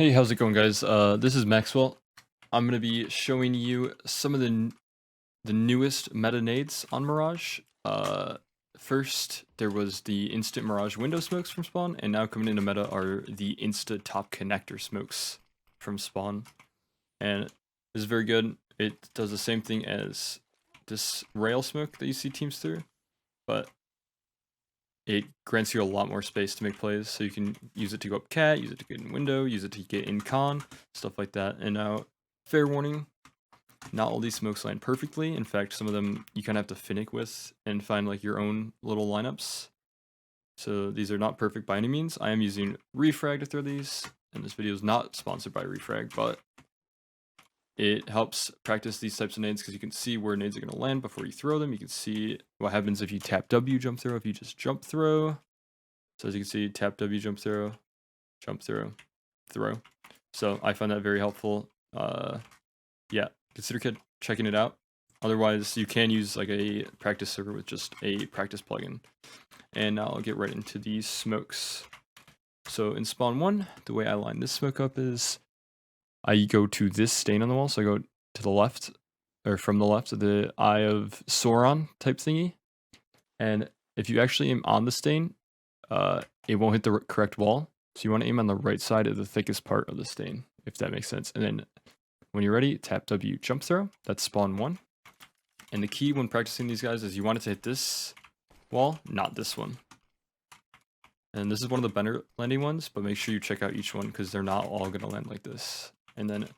Hey, how's it going, guys? This is Maxwell. I'm gonna be showing you some of the newest meta nades on Mirage. First there was the instant Mirage window smokes from spawn, and now coming into meta are the insta top connector smokes from spawn. And this is very good. It does the same thing as this rail smoke that you see teams through, but it grants you a lot more space to make plays, so you can use it to go up cat, use it to get in window, use it to get in con, stuff like that. And now, fair warning, not all these smokes land perfectly. In fact, some of them you kind of have to finick with and find like your own little lineups. So these are not perfect by any means. I am using Refrag to throw these, and this video is not sponsored by Refrag, but it helps practice these types of nades because you can see where nades are going to land before you throw them. You can see what happens if you tap W jump throw, if you just jump throw. So as you can see, tap W jump throw, throw. So I find that very helpful. Yeah, consider checking it out. Otherwise, you can use like a practice server with just a practice plugin. And now I'll get right into these smokes. So in spawn 1, the way I line this smoke up is I go to this stain on the wall. So I go to the left, or from the left of the Eye of Sauron type thingy. And if you actually aim on the stain, it won't hit the correct wall. So you want to aim on the right side of the thickest part of the stain, if that makes sense. And then when you're ready, tap W jump throw. That's spawn 1. And the key when practicing these guys is you want it to hit this wall, not this one. And this is one of the better landing ones, but make sure you check out each one because they're not all going to land like this. And then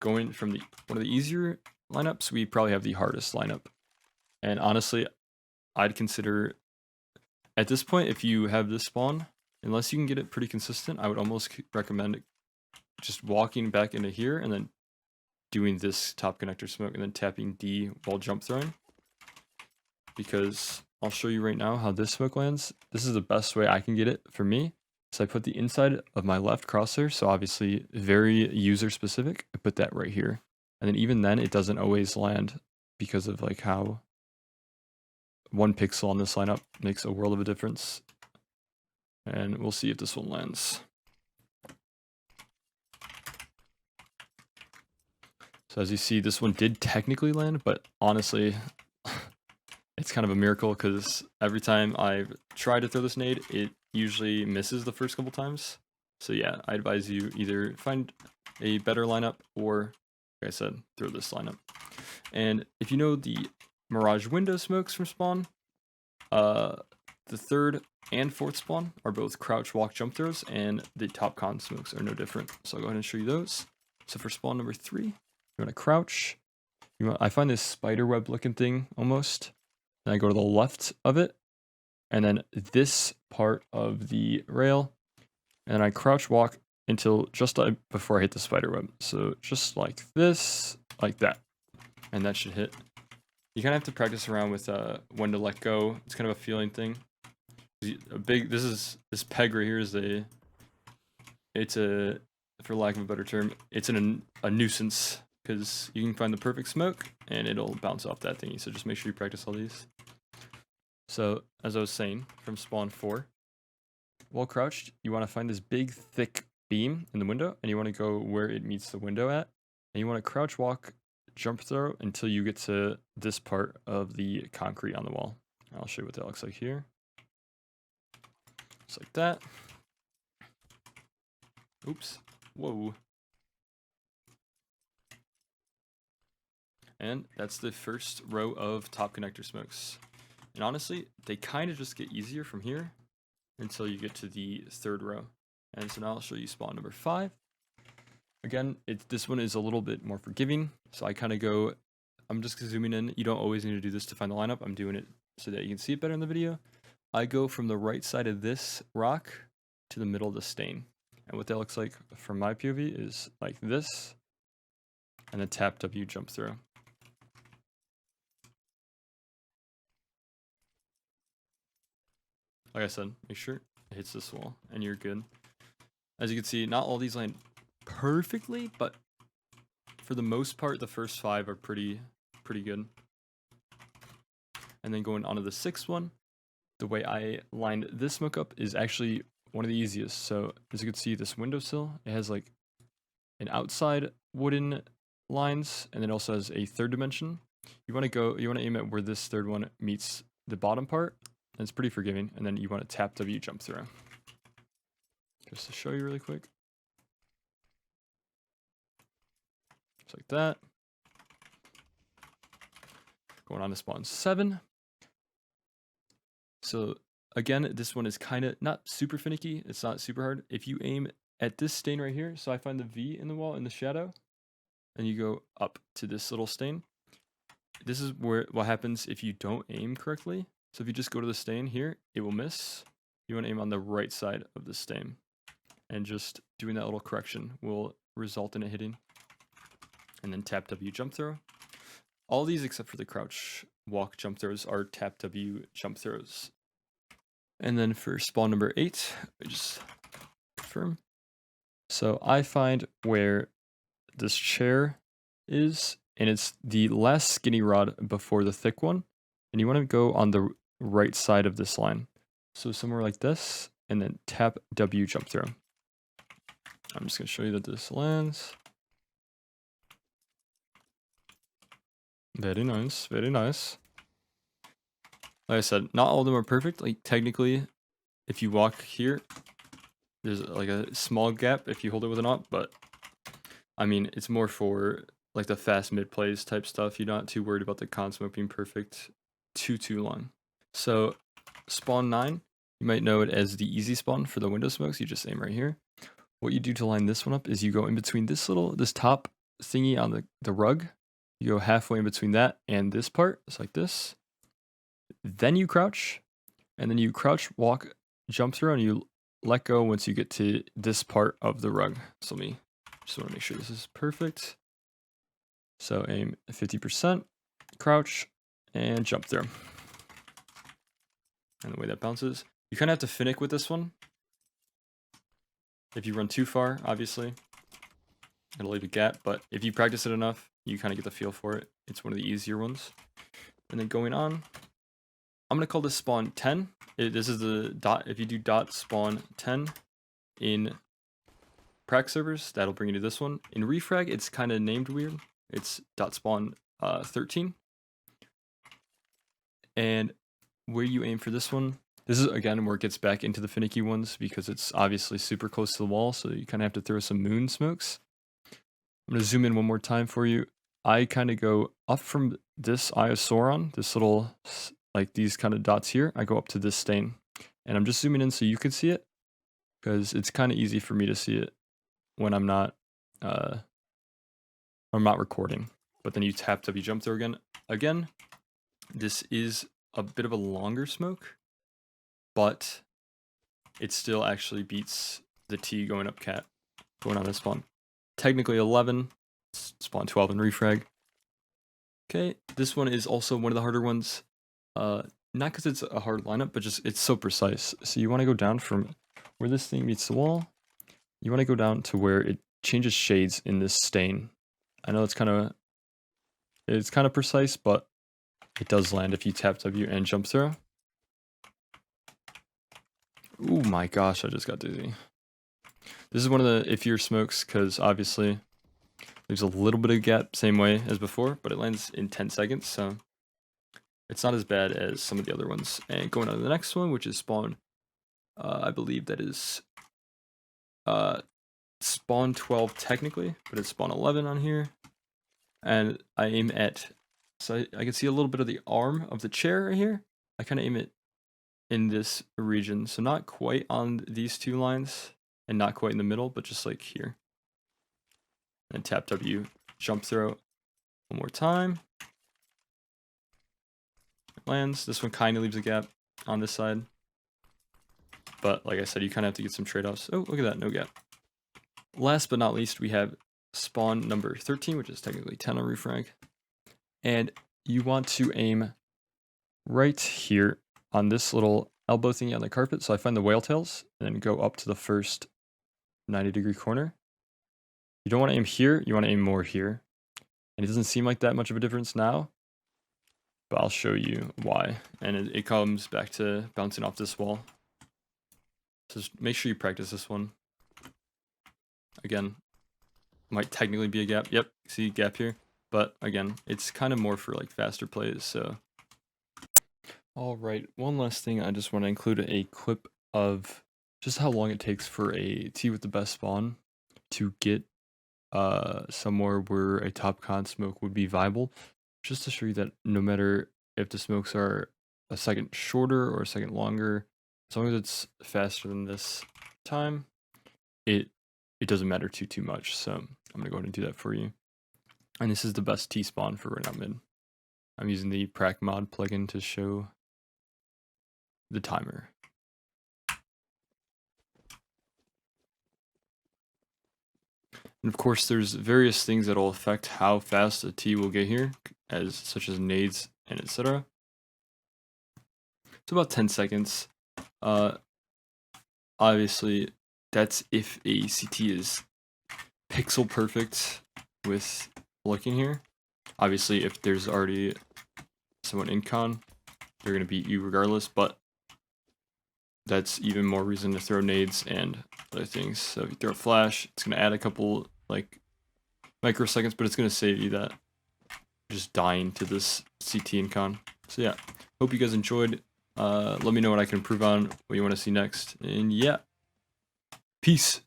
going from one of the easier lineups, we probably have the hardest lineup. And honestly, I'd consider, at this point, if you have this spawn, unless you can get it pretty consistent, I would almost recommend just walking back into here and then doing this top connector smoke and then tapping D while jump throwing. Because I'll show you right now how this smoke lands. This is the best way I can get it for me. So I put the inside of my left crosshair, so obviously very user specific. I put that right here. And then even then, it doesn't always land because of like how 1 pixel on this lineup makes a world of a difference. And we'll see if this one lands. So as you see, this one did technically land, but honestly, it's kind of a miracle because every time I try to throw this nade, it usually misses the first couple times. So yeah, I advise you either find a better lineup or, like I said, throw this lineup. And if you know the Mirage window smokes from spawn, the 3rd and 4th spawn are both crouch, walk, jump throws, and the top con smokes are no different. So I'll go ahead and show you those. So for spawn number 3, you want to crouch. I find this spider web looking thing almost. Then I go to the left of it, and then this part of the rail, and I crouch walk until just before I hit the spider web. So just like this, like that, and that should hit. You kind of have to practice around with when to let go. It's kind of a feeling thing. This peg right here is it's a, for lack of a better term, it's a nuisance because you can find the perfect smoke and it'll bounce off that thingy. So just make sure you practice all these. So as I was saying, from spawn 4, while crouched, you want to find this big thick beam in the window, and you want to go where it meets the window at, and you want to crouch walk, jump throw until you get to this part of the concrete on the wall. I'll show you what that looks like here. Just like that. Oops. Whoa. And that's the first row of top connector smokes. And honestly, they kind of just get easier from here until you get to the 3rd row. And so now I'll show you spawn number 5. Again, this one is a little bit more forgiving. So I kind of go, I'm just zooming in. You don't always need to do this to find the lineup. I'm doing it so that you can see it better in the video. I go from the right side of this rock to the middle of the stain. And what that looks like from my POV is like this. And then tap W jump throw. Like I said, make sure it hits this wall and you're good. As you can see, not all these land perfectly, but for the most part, the first 5 are pretty good. And then going on to the 6th one, the way I lined this smoke up is actually one of the easiest. So as you can see, this windowsill, it has like an outside wooden lines, and then also has a third dimension. You want to aim at where this third one meets the bottom part, and it's pretty forgiving, and then you want to tap W jump through. Just to show you really quick. Just like that. Going on to spawn 7. So again, this one is kind of not super finicky. It's not super hard. If you aim at this stain right here, so I find the V in the wall in the shadow, and you go up to this little stain. This is what happens if you don't aim correctly. So if you just go to the stain here, it will miss. You want to aim on the right side of the stain. And just doing that little correction will result in it hitting. And then tap W jump throw. All these except for the crouch walk jump throws are tap W jump throws. And then for spawn number 8, I just confirm. So I find where this chair is, and it's the last skinny rod before the thick one. And you want to go on the right side of this line. So somewhere like this, and then tap W jump throw. I'm just going to show you that this lands. Very nice, very nice. Like I said, not all of them are perfect. Like technically, if you walk here, there's like a small gap if you hold it with an op, but I mean, it's more for like the fast mid plays type stuff. You're not too worried about the con smoke being perfect too long. So spawn 9, you might know it as the easy spawn for the window smokes. You just aim right here. What you do to line this one up is you go in between this top thingy on the rug. You go halfway in between that and this part. It's like this. Then you crouch, and then you crouch, walk, jump through, and you let go once you get to this part of the rug. So me just want to make sure this is perfect. So aim 50%, crouch, and jump through. And the way that bounces, you kind of have to finick with this one. If you run too far, obviously, it'll leave a gap, but if you practice it enough, you kind of get the feel for it. It's one of the easier ones. And then going on, I'm going to call this spawn 10. This is the dot. If you do dot spawn 10 in prac servers, that'll bring you to this one. In Refrag, it's kind of named weird. It's dot spawn 13. And where you aim for this one, this is again where it gets back into the finicky ones because it's obviously super close to the wall, so you kind of have to throw some moon smokes. I'm going to zoom in one more time for you. I kind of go up from this Eye of Sauron, this little, like these kind of dots here. I go up to this stain. And I'm just zooming in so you can see it, because it's kind of easy for me to see it when I'm not recording. But then you tap W jump throw again. Again, this is a bit of a longer smoke, but it still actually beats the T going up cat, going on this spawn. Technically 11, spawn 12 in Refrag. Okay, this one is also one of the harder ones. Not because it's a hard lineup, but just it's so precise. So you want to go down from where this thing meets the wall. You want to go down to where it changes shades in this stain. I know it's kind of precise, but it does land if you tap W and jump throw. Oh my gosh, I just got dizzy. This is one of the iffier smokes because obviously there's a little bit of gap, same way as before, but it lands in 10 seconds, so it's not as bad as some of the other ones. And going on to the next one, which is spawn, I believe that is spawn 12 technically, but it's spawn 11 on here. And I aim at, so I can see a little bit of the arm of the chair right here. I kind of aim it in this region, so not quite on these two lines and not quite in the middle, but just like here. And tap W, jump throw one more time. It lands. This one kind of leaves a gap on this side. But like I said, you kind of have to get some trade-offs. Oh, look at that, no gap. Last but not least, we have spawn number 13, which is technically 10 on Refrag. And you want to aim right here on this little elbow thingy on the carpet. So I find the whale tails and then go up to the first 90-degree corner. You don't want to aim here, you want to aim more here. And it doesn't seem like that much of a difference now, but I'll show you why. And it comes back to bouncing off this wall. So just make sure you practice this one. Again, might technically be a gap. Yep, see gap here. But again, it's kind of more for like faster plays, so. Alright, one last thing, I just want to include a clip of just how long it takes for a T with the best spawn to get somewhere where a top con smoke would be viable, just to show you that no matter if the smokes are a second shorter or a second longer, as long as it's faster than this time, it doesn't matter too much. So I'm gonna go ahead and do that for you. And this is the best T spawn for right now mid. I'm using the prac mod plugin to show the timer. And of course, there's various things that will affect how fast a T will get here, such as nades and etc. It's about 10 seconds. Obviously, that's if a CT is pixel perfect with looking here. Obviously, if there's already someone in con, they're going to beat you regardless, but that's even more reason to throw nades and other things. So if you throw a flash, it's going to add a couple like microseconds, but it's going to save you that just dying to this CT and con. So yeah, hope you guys enjoyed. Let me know what I can improve on, what you want to see next, and yeah, peace.